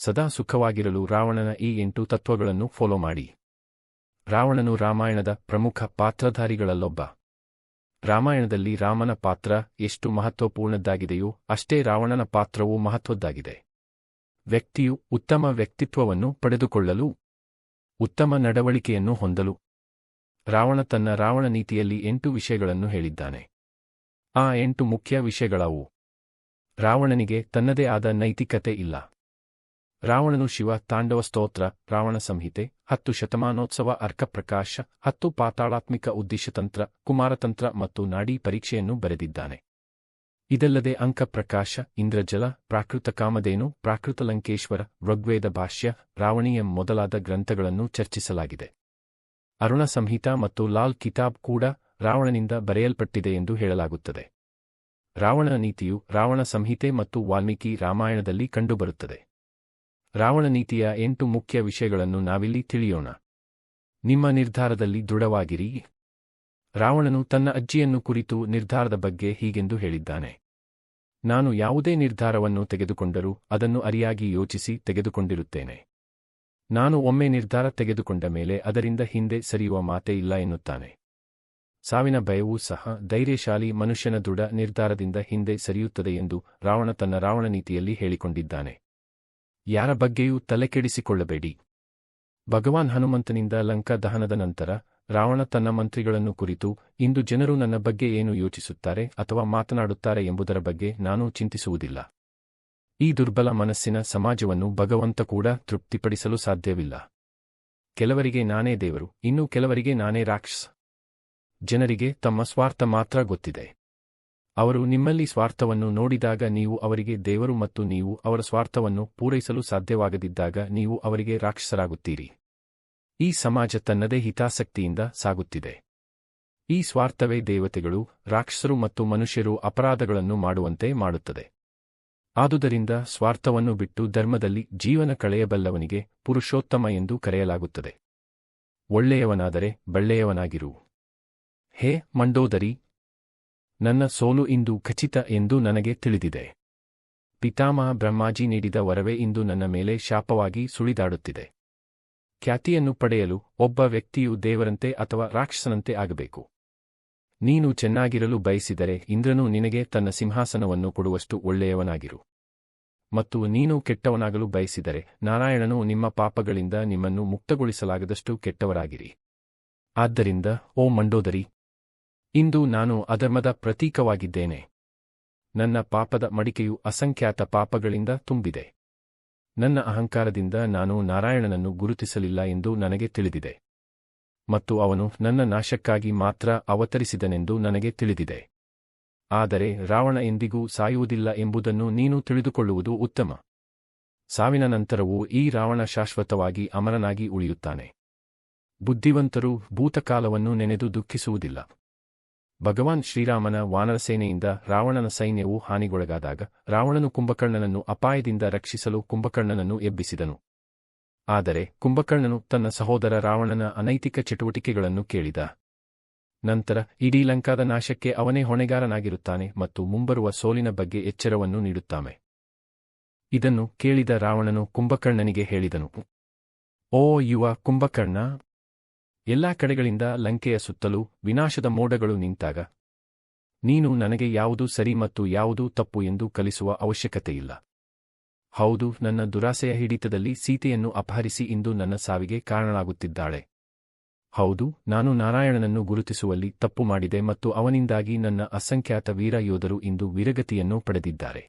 ಸದಾ ಸುಖವಾಗಿರಲು ರಾವಣನ ಈ 8 ತತ್ವಗಳನ್ನು ಫಾಲೋ ಮಾಡಿ. ರಾವಣನು ರಾಮಾಯಣದ ಪ್ರಮುಖ ಪಾತ್ರಧಾರಿಗಳಲ್ಲೊಬ್ಬ. ರಾಮಾಯಣದಲ್ಲಿ ರಾಮನ ಪಾತ್ರ ಎಷ್ಟು ಮಹತ್ವಪೂರ್ಣದ್ದಾಗಿದೆಯೋ ಅಷ್ಟೇ ರಾವಣನ ಪಾತ್ರವೂ ಮಹತ್ವದ್ದಾಗಿದೆ. ವ್ಯಕ್ತಿಯು ಉತ್ತಮ ವ್ಯಕ್ತಿತ್ವವನ್ನು ಪಡೆದುಕೊಳ್ಳಲು, ಉತ್ತಮ ನಡವಳಿಕೆಯನ್ನು ಹೊಂದಲು ರಾವಣ ತನ್ನ ರಾವಣ ನೀತಿಯಲ್ಲಿ 8 ವಿಷಯಗಳನ್ನು ಹೇಳಿದ್ದಾನೆ. ಆ 8 ಮುಖ್ಯ ವಿಷಯಗಳಾವು. ರಾವಣನಿಗೆ ತನ್ನದೇ ಆದ ನೈತಿಕತೆ ಇಲ್ಲ. ರಾವಣನು ಶಿವ ತಾಂಡವ ಸ್ತೋತ್ರ, ರಾವಣ ಸಂಹಿತೆ, 10 ಶತಮಾನೋತ್ಸವ, ಅರ್ಕಪ್ರಕಾಶ, 10 ಪಾತಾಳಾತ್ಮಿಕ ಉದ್ದೇಶತಂತ್ರ, ಕುಮಾರತಂತ್ರ ಮತ್ತು ನಾಡಿ ಪರೀಕ್ಷೆಯನ್ನು ಬರೆದಿದ್ದಾನೆ. ಇದಲ್ಲದೆ ಅಂಕಪ್ರಕಾಶ, ಇಂದ್ರಜಲ, ಪ್ರಾಕೃತ ಕಾಮಧೇನು, ಪ್ರಾಕೃತ ಲಂಕೇಶ್ವರ, ಋಗ್ವೇದ ಭಾಷ್ಯ, ರಾವಣೀಯಂ ಮೊದಲಾದ ಗ್ರಂಥಗಳನ್ನು ಚರ್ಚಿಸಲಾಗಿದೆ. ಅರುಣ ಸಂಹಿತಾ ಮತ್ತು ಲಾಲ್ ಕಿತಾಬ್ ಕೂಡ ರಾವಣನಿಂದ ಬರೆಯಲ್ಪಟ್ಟಿದೆ ಎಂದು ಹೇಳಲಾಗುತ್ತದೆ. ರಾವಣನ ನೀತಿಯು ರಾವಣ ಸಂಹಿತೆ ಮತ್ತು ವಾಲ್ಮೀಕಿ ರಾಮಾಯಣದಲ್ಲಿ ಕಂಡುಬರುತ್ತದೆ. ರಾವಣ ನೀತಿಯ 8 ಮುಖ್ಯ ವಿಷಯಗಳನ್ನು ನಾವಿಲ್ಲಿ ತಿಳಿಯೋಣ. ನಿಮ್ಮ ನಿರ್ಧಾರದಲ್ಲಿ ದೃಢವಾಗಿರಿ. ರಾವಣನು ತನ್ನ ಅಜ್ಜಿಯನ್ನು ಕುರಿತು ನಿರ್ಧಾರದ ಬಗ್ಗೆ ಹೀಗೆಂದು ಹೇಳಿದ್ದಾನೆ: ನಾನು ಯಾವುದೇ ನಿರ್ಧಾರವನ್ನು ತೆಗೆದುಕೊಂಡರೂ ಅದನ್ನು ಅರಿಯಾಗಿ ಯೋಚಿಸಿ ತೆಗೆದುಕೊಂಡಿರುತ್ತೇನೆ. ನಾನು ಒಮ್ಮೆ ನಿರ್ಧಾರ ತೆಗೆದುಕೊಂಡ ಮೇಲೆ ಅದರಿಂದ ಹಿಂದೆ ಸರಿಯುವ ಮಾತೇ ಇಲ್ಲ ಎನ್ನುತ್ತಾನೆ. ಸಾವಿನ ಭಯವೂ ಸಹ ಧೈರ್ಯಶಾಲಿ ಮನುಷ್ಯನ ದೃಢ ನಿರ್ಧಾರದಿಂದ ಹಿಂದೆ ಸರಿಯುತ್ತದೆ ಎಂದು ರಾವಣ ತನ್ನ ರಾವಣ ನೀತಿಯಲ್ಲಿ ಹೇಳಿಕೊಂಡಿದ್ದಾನೆ. ಯಾರ ಬಗ್ಗೆಯೂ ತಲೆಕೆಡಿಸಿಕೊಳ್ಳಬೇಡಿ. ಭಗವಾನ್ ಹನುಮಂತನಿಂದ ಲಂಕಾ ದಹನದ ನಂತರ ರಾವಣ ತನ್ನ ಮಂತ್ರಿಗಳನ್ನು ಕುರಿತು, ಇಂದು ಜನರು ನನ್ನ ಬಗ್ಗೆ ಏನು ಯೋಚಿಸುತ್ತಾರೆ ಅಥವಾ ಮಾತನಾಡುತ್ತಾರೆ ಎಂಬುದರ ಬಗ್ಗೆ ನಾನು ಚಿಂತಿಸುವುದಿಲ್ಲ. ಈ ದುರ್ಬಲ ಮನಸ್ಸಿನ ಸಮಾಜವನ್ನು ಭಗವಂತ ಕೂಡ ತೃಪ್ತಿಪಡಿಸಲು ಸಾಧ್ಯವಿಲ್ಲ. ಕೆಲವರಿಗೆ ನಾನೇ ದೇವರು, ಇನ್ನು ಕೆಲವರಿಗೆ ನಾನೇ ರಾಕ್ಷಸ. ಜನರಿಗೆ ತಮ್ಮ ಸ್ವಾರ್ಥ ಮಾತ್ರ ಗೊತ್ತಿದೆ. ಅವರು ನಿಮ್ಮಲ್ಲಿ ಸ್ವಾರ್ಥವನ್ನು ನೋಡಿದಾಗ ನೀವು ಅವರಿಗೆ ದೇವರು ಮತ್ತು ನೀವು ಅವರ ಸ್ವಾರ್ಥವನ್ನು ಪೂರೈಸಲು ಸಾಧ್ಯವಾಗದಿದ್ದಾಗ ನೀವು ಅವರಿಗೆ ರಾಕ್ಷಸರಾಗುತ್ತೀರಿ. ಈ ಸಮಾಜ ತನ್ನದೇ ಹಿತಾಸಕ್ತಿಯಿಂದ ಸಾಗುತ್ತಿದೆ. ಈ ಸ್ವಾರ್ಥವೇ ದೇವತೆಗಳು, ರಾಕ್ಷಸರು ಮತ್ತು ಮನುಷ್ಯರು ಅಪರಾಧಗಳನ್ನು ಮಾಡುವಂತೆ ಮಾಡುತ್ತದೆ. ಆದುದರಿಂದ ಸ್ವಾರ್ಥವನ್ನು ಬಿಟ್ಟು ಧರ್ಮದಲ್ಲಿ ಜೀವನ ಕಳೆಯಬಲ್ಲವನಿಗೆ ಪುರುಷೋತ್ತಮ ಎಂದು ಕರೆಯಲಾಗುತ್ತದೆ. ಒಳ್ಳೆಯವನಾದರೆ ಬಳ್ಳೆಯವನಾಗಿರು. ಹೇ ಮಂಡೋದರಿ, ನನ್ನ ಸೋಲು ಇಂದು ಖಚಿತ ಎಂದು ನನಗೆ ತಿಳಿದಿದೆ. ಪಿತಾಮಹ ಬ್ರಹ್ಮಾಜಿ ನೀಡಿದ ವರವೇ ಇಂದು ನನ್ನ ಮೇಲೆ ಶಾಪವಾಗಿ ಸುಳಿದಾಡುತ್ತಿದೆ. ಖ್ಯಾತಿಯನ್ನು ಪಡೆಯಲು ಒಬ್ಬ ವ್ಯಕ್ತಿಯು ದೇವರಂತೆ ಅಥವಾ ರಾಕ್ಷಸನಂತೆ ಆಗಬೇಕು. ನೀನು ಚೆನ್ನಾಗಿರಲು ಬಯಸಿದರೆ ಇಂದ್ರನು ನಿನಗೆ ತನ್ನ ಸಿಂಹಾಸನವನ್ನು ಕೊಡುವಷ್ಟು ಒಳ್ಳೆಯವನಾಗಿರು. ಮತ್ತು ನೀನು ಕೆಟ್ಟವನಾಗಲು ಬಯಸಿದರೆ ನಾರಾಯಣನು ನಿಮ್ಮ ಪಾಪಗಳಿಂದ ನಿಮ್ಮನ್ನು ಮುಕ್ತಗೊಳಿಸಲಾಗದಷ್ಟು ಕೆಟ್ಟವರಾಗಿರಿ. ಆದ್ದರಿಂದ ಓ ಮಂಡೋದರಿ, ಇಂದು ನಾನು ಅಧರ್ಮದ ಪ್ರತೀಕವಾಗಿದ್ದೇನೆ. ನನ್ನ ಪಾಪದ ಮಡಿಕೆಯು ಅಸಂಖ್ಯಾತ ಪಾಪಗಳಿಂದ ತುಂಬಿದೆ. ನನ್ನ ಅಹಂಕಾರದಿಂದ ನಾನು ನಾರಾಯಣನನ್ನು ಗುರುತಿಸಲಿಲ್ಲ ಎಂದು ನನಗೆ ತಿಳಿದಿದೆ. ಮತ್ತು ಅವನು ನನ್ನ ನಾಶಕ್ಕಾಗಿ ಮಾತ್ರ ಅವತರಿಸಿದನೆಂದು ನನಗೆ ತಿಳಿದಿದೆ. ಆದರೆ ರಾವಣ ಎಂದಿಗೂ ಸಾಯುವುದಿಲ್ಲ ಎಂಬುದನ್ನು ನೀನು ತಿಳಿದುಕೊಳ್ಳುವುದು ಉತ್ತಮ. ಸಾವಿನ ನಂತರವೂ ಈ ರಾವಣ ಶಾಶ್ವತವಾಗಿ ಅಮರನಾಗಿ ಉಳಿಯುತ್ತಾನೆ. ಬುದ್ಧಿವಂತರು ಭೂತಕಾಲವನ್ನು ನೆನೆದು ದುಃಖಿಸುವುದಿಲ್ಲ. ಭಗವಾನ್ ಶ್ರೀರಾಮನ ವಾನರಸೇನೆಯಿಂದ ರಾವಣನ ಸೈನ್ಯವು ಹಾನಿಗೊಳಗಾದಾಗ ರಾವಣನು ಕುಂಭಕರ್ಣನನ್ನು ಅಪಾಯದಿಂದ ರಕ್ಷಿಸಲು ಕುಂಭಕರ್ಣನನ್ನು ಎಬ್ಬಿಸಿದನು. ಆದರೆ ಕುಂಭಕರ್ಣನು ತನ್ನ ಸಹೋದರ ರಾವಣನ ಅನೈತಿಕ ಚಟುವಟಿಕೆಗಳನ್ನು ಕೇಳಿದ. ನಂತರ ಇಡೀ ಲಂಕಾದ ನಾಶಕ್ಕೆ ಅವನೇ ಹೊಣೆಗಾರನಾಗಿರುತ್ತಾನೆ ಮತ್ತು ಮುಂಬರುವ ಸೋಲಿನ ಬಗ್ಗೆ ಎಚ್ಚರವನ್ನು ನೀಡುತ್ತಾನೆ. ಇದನ್ನು ಕೇಳಿದ ರಾವಣನು ಕುಂಭಕರ್ಣನಿಗೆ ಹೇಳಿದನು: ಓ ಯುವ ಕುಂಭಕರ್ಣ, ಎಲ್ಲಾ ಕಡೆಗಳಿಂದ ಲಂಕೆಯ ಸುತ್ತಲೂ ವಿನಾಶದ ಮೋಡಗಳು ನಿಂತಾಗ ನೀನು ನನಗೆ ಯಾವುದು ಸರಿ ಮತ್ತು ಯಾವುದು ತಪ್ಪು ಎಂದು ಕಲಿಸುವ ಅವಶ್ಯಕತೆಯಿಲ್ಲ. ಹೌದು, ನನ್ನ ದುರಾಸೆಯ ಹಿಡಿತದಲ್ಲಿ ಸೀತೆಯನ್ನು ಅಪಹರಿಸಿ ಇಂದು ನನ್ನ ಸಾವಿಗೆ ಕಾರಣನಾಗುತ್ತಿದ್ದಾಳೆ. ಹೌದು, ನಾನು ನಾರಾಯಣನನ್ನು ಗುರುತಿಸುವಲ್ಲಿ ತಪ್ಪು ಮಾಡಿದೆ ಮತ್ತು ಅವನಿಂದಾಗಿ ನನ್ನ ಅಸಂಖ್ಯಾತ ವೀರ ಯೋಧರು ಇಂದು ವೀರಗತಿಯನ್ನು ಪಡೆದಿದ್ದಾರೆ.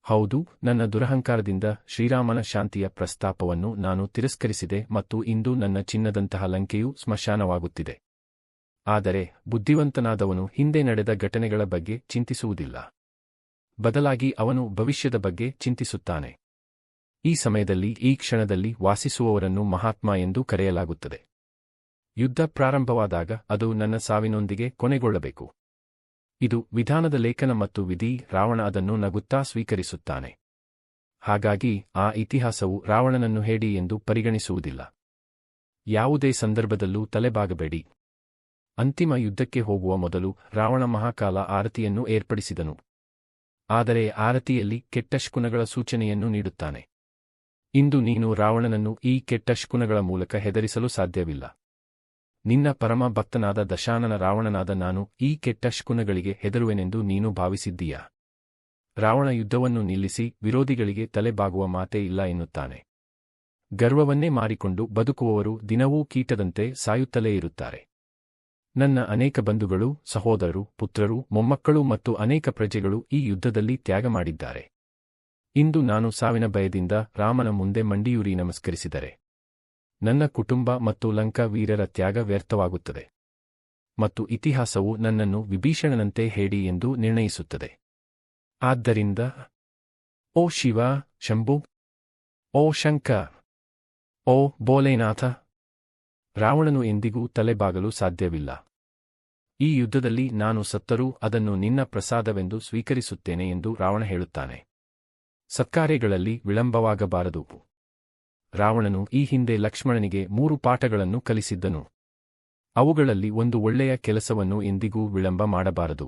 ಹೌದು, ನನ್ನ ದುರಹಂಕಾರದಿಂದ ಶ್ರೀರಾಮನ ಶಾಂತಿಯ ಪ್ರಸ್ತಾಪವನ್ನು ನಾನು ತಿರಸ್ಕರಿಸಿದೆ ಮತ್ತು ಇಂದು ನನ್ನ ಚಿನ್ನದಂತಹ ಲಂಕೆಯು ಸ್ಮಶಾನವಾಗುತ್ತಿದೆ. ಆದರೆ ಬುದ್ಧಿವಂತನಾದವನು ಹಿಂದೆ ನಡೆದ ಘಟನೆಗಳ ಬಗ್ಗೆ ಚಿಂತಿಸುವುದಿಲ್ಲ. ಬದಲಾಗಿ ಅವನು ಭವಿಷ್ಯದ ಬಗ್ಗೆ ಚಿಂತಿಸುತ್ತಾನೆ. ಈ ಸಮಯದಲ್ಲಿ, ಈ ಕ್ಷಣದಲ್ಲಿ ವಾಸಿಸುವವರನ್ನು ಮಹಾತ್ಮ ಎಂದು ಕರೆಯಲಾಗುತ್ತದೆ. ಯುದ್ಧ ಪ್ರಾರಂಭವಾದಾಗ ಅದು ನನ್ನ ಸಾವಿನೊಂದಿಗೆ ಕೊನೆಗೊಳ್ಳಬೇಕು. ಇದು ವಿಧಾನದ ಲೇಖನ ಮತ್ತು ವಿಧಿ. ರಾವಣ ಅದನ್ನು ನಗುತ್ತಾ ಸ್ವೀಕರಿಸುತ್ತಾನೆ. ಹಾಗಾಗಿ ಆ ಇತಿಹಾಸವು ರಾವಣನನ್ನು ಹೇಡಿ ಎಂದು ಪರಿಗಣಿಸುವುದಿಲ್ಲ. ಯಾವುದೇ ಸಂದರ್ಭದಲ್ಲೂ ತಲೆಬಾಗಬೇಡಿ. ಅಂತಿಮ ಯುದ್ಧಕ್ಕೆ ಹೋಗುವ ಮೊದಲು ರಾವಣ ಮಹಾಕಾಲ ಆರತಿಯನ್ನು ಏರ್ಪಡಿಸಿದನು. ಆದರೆ ಆರತಿಯಲ್ಲಿ ಕೆಟ್ಟ ಶಕುನಗಳ ಸೂಚನೆಯನ್ನು ನೀಡುತ್ತಾನೆ. ಇಂದು ನೀನು ರಾವಣನನ್ನು ಈ ಕೆಟ್ಟ ಶಕುನಗಳ ಮೂಲಕ ಹೆದರಿಸಲು ಸಾಧ್ಯವಿಲ್ಲ. ನಿನ್ನ ಪರಮ ಭಕ್ತನಾದ ದಶಾನನ ರಾವಣನಾದ ನಾನು ಈ ಕೆಟ್ಟ ಶಕುನಗಳಿಗೆ ಹೆದರುವೆನೆಂದು ನೀನು ಭಾವಿಸಿದ್ದೀಯಾ? ರಾವಣ ಯುದ್ಧವನ್ನು ನಿಲ್ಲಿಸಿ ವಿರೋಧಿಗಳಿಗೆ ತಲೆಬಾಗುವ ಮಾತೇ ಇಲ್ಲ ಎನ್ನುತ್ತಾನೆ. ಗರ್ವವನ್ನೇ ಮಾರಿಕೊಂಡು ಬದುಕುವವರು ದಿನವೂ ಕೀಟದಂತೆ ಸಾಯುತ್ತಲೇ ಇರುತ್ತಾರೆ. ನನ್ನ ಅನೇಕ ಬಂಧುಗಳು, ಸಹೋದರರು, ಪುತ್ರರು, ಮೊಮ್ಮಕ್ಕಳು ಮತ್ತು ಅನೇಕ ಪ್ರಜೆಗಳು ಈ ಯುದ್ಧದಲ್ಲಿ ತ್ಯಾಗ ಮಾಡಿದ್ದಾರೆ. ಇಂದು ನಾನು ಸಾವಿನ ಭಯದಿಂದ ರಾಮನ ಮುಂದೆ ಮಂಡಿಯೂರಿ ನಮಸ್ಕರಿಸಿದರೆ ನನ್ನ ಕುಟುಂಬ ಮತ್ತು ಲಂಕಾ ವೀರರ ತ್ಯಾಗ ವ್ಯರ್ಥವಾಗುತ್ತದೆ ಮತ್ತು ಇತಿಹಾಸವು ನನ್ನನ್ನು ವಿಭೀಷಣನಂತೆ ಹೇಡಿ ಎಂದು ನಿರ್ಣಯಿಸುತ್ತದೆ. ಆದ್ದರಿಂದ ಓ ಶಿವ, ಶಂಭು, ಓ ಶಂಕರ್, ಓ ಭೋಲೆನಾಥ, ರಾವಣನು ಎಂದಿಗೂ ತಲೆಬಾಗಲು ಸಾಧ್ಯವಿಲ್ಲ. ಈ ಯುದ್ಧದಲ್ಲಿ ನಾನು ಸತ್ತರೂ ಅದನ್ನು ನಿನ್ನ ಪ್ರಸಾದವೆಂದು ಸ್ವೀಕರಿಸುತ್ತೇನೆ ಎಂದು ರಾವಣ ಹೇಳುತ್ತಾನೆ. ಸತ್ಕಾರ್ಯಗಳಲ್ಲಿ ವಿಳಂಬವಾಗಬಾರದು. ರಾವಣನು ಈ ಹಿಂದೆ ಲಕ್ಷ್ಮಣನಿಗೆ 3 ಪಾಠಗಳನ್ನು ಕಲಿಸಿದ್ದನು. ಅವುಗಳಲ್ಲಿ ಒಂದು ಒಳ್ಳೆಯ ಕೆಲಸವನ್ನು ಎಂದಿಗೂ ವಿಳಂಬ ಮಾಡಬಾರದು.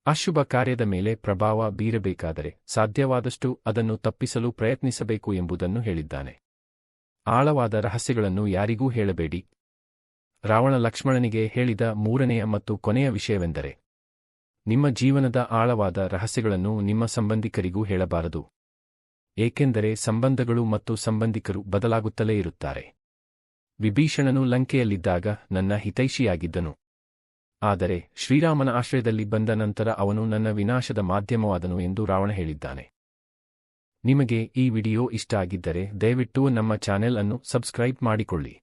ಅಶುಭ ಕಾರ್ಯದ ಮೇಲೆ ಪ್ರಭಾವ ಬೀರಬೇಕಾದರೆ ಸಾಧ್ಯವಾದಷ್ಟು ಅದನ್ನು ತಪ್ಪಿಸಲು ಪ್ರಯತ್ನಿಸಬೇಕು ಎಂಬುದನ್ನು ಹೇಳಿದ್ದಾನೆ. ಆಳವಾದ ರಹಸ್ಯಗಳನ್ನು ಯಾರಿಗೂ ಹೇಳಬೇಡಿ. ರಾವಣ ಲಕ್ಷ್ಮಣನಿಗೆ ಹೇಳಿದ 3ನೆಯ ಮತ್ತು ಕೊನೆಯ ವಿಷಯವೆಂದರೆ, ನಿಮ್ಮ ಜೀವನದ ಆಳವಾದ ರಹಸ್ಯಗಳನ್ನು ನಿಮ್ಮ ಸಂಬಂಧಿಕರಿಗೂ ಹೇಳಬಾರದು. ಏಕೆಂದರೆ ಸಂಬಂಧಗಳು ಮತ್ತು ಸಂಬಂಧಿಕರು ಬದಲಾಗುತ್ತಲೇ ಇರುತ್ತಾರೆ. ವಿಭೀಷಣನು ಲಂಕೆಯಲ್ಲಿದ್ದಾಗ ನನ್ನ ಹಿತೈಷಿಯಾಗಿದ್ದನು. ಆದರೆ ಶ್ರೀರಾಮನ ಆಶ್ರಯದಲ್ಲಿ ಬಂದ ನಂತರ ಅವನು ನನ್ನ ವಿನಾಶದ ಮಾಧ್ಯಮವಾದನು ಎಂದು ರಾವಣ ಹೇಳಿದ್ದಾನೆ. ನಿಮಗೆ ಈ ವಿಡಿಯೋ ಇಷ್ಟ ಆಗಿದ್ದರೆ ದಯವಿಟ್ಟು ನಮ್ಮ ಚಾನೆಲ್ ಅನ್ನು ಸಬ್ಸ್ಕ್ರೈಬ್ ಮಾಡಿಕೊಳ್ಳಿ.